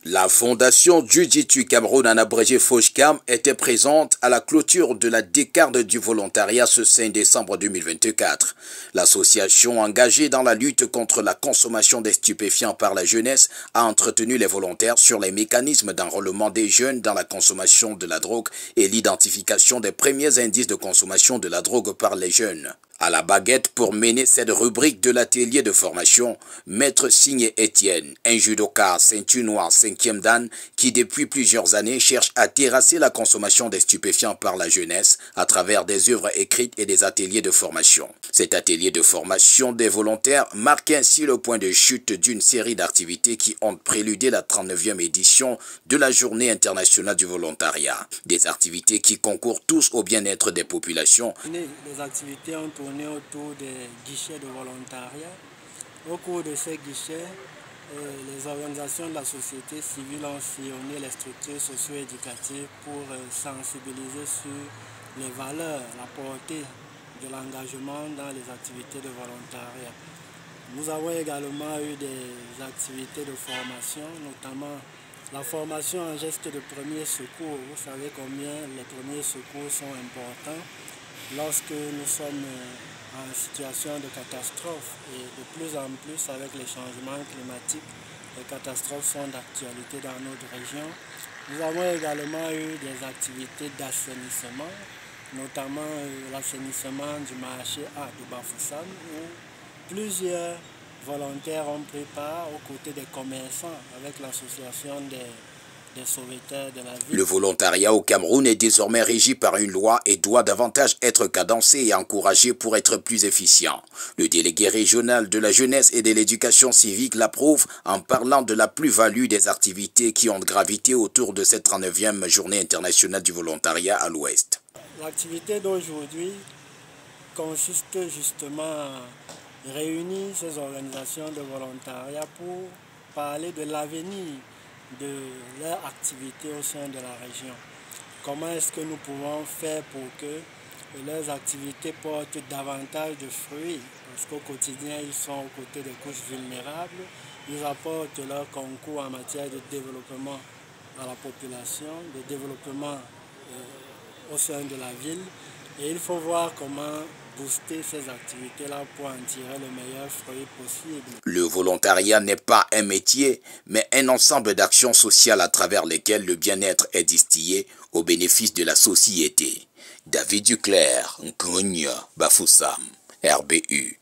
La fondation Jiu-Jitsu Cameroun, en abrégé FOJCAM, était présente à la clôture de la décarde du volontariat ce 5 décembre 2024. L'association engagée dans la lutte contre la consommation des stupéfiants par la jeunesse a entretenu les volontaires sur les mécanismes d'enrôlement des jeunes dans la consommation de la drogue et l'identification des premiers indices de consommation de la drogue par les jeunes. À la baguette pour mener cette rubrique de l'atelier de formation, Maître Signé Étienne, un judoka ceinture noire 5e dan qui depuis plusieurs années cherche à terrasser la consommation des stupéfiants par la jeunesse à travers des œuvres écrites et des ateliers de formation. Cet atelier de formation des volontaires marque ainsi le point de chute d'une série d'activités qui ont préludé la 39e édition de la Journée internationale du volontariat. Des activités qui concourent tous au bien-être des populations. Les activités ont tourné autour des guichets de volontariat. Au cours de ces guichets, les organisations de la société civile ont sillonné les structures socio-éducatives pour sensibiliser sur les valeurs, la portée de l'engagement dans les activités de volontariat. Nous avons également eu des activités de formation, notamment la formation en gestes de premier secours. Vous savez combien les premiers secours sont importants lorsque nous sommes en situation de catastrophe, et de plus en plus avec les changements climatiques, les catastrophes sont d'actualité dans notre région. Nous avons également eu des activités d'assainissement, notamment l'assainissement du marché A de Bafoussam, où plusieurs volontaires ont pris part aux côtés des commerçants avec l'association des sauveteurs de la ville. Le volontariat au Cameroun est désormais régi par une loi et doit davantage être cadencé et encouragé pour être plus efficient. Le délégué régional de la jeunesse et de l'éducation civique l'approuve en parlant de la plus-value des activités qui ont gravité autour de cette 39e journée internationale du volontariat à l'Ouest. L'activité d'aujourd'hui consiste justement à réunir ces organisations de volontariat pour parler de l'avenir de leur activité au sein de la région. Comment est-ce que nous pouvons faire pour que leurs activités portent davantage de fruits? Parce qu'au quotidien, ils sont aux côtés des couches vulnérables. Ils apportent leur concours en matière de développement à la population, de développement au sein de la ville. Et il faut voir comment booster ces activités-là pour en tirer le meilleur fruit possible. Le volontariat n'est pas un métier, mais un ensemble d'actions sociales à travers lesquelles le bien-être est distillé au bénéfice de la société. David Duclerc, Nkounia, Bafoussam, RBU.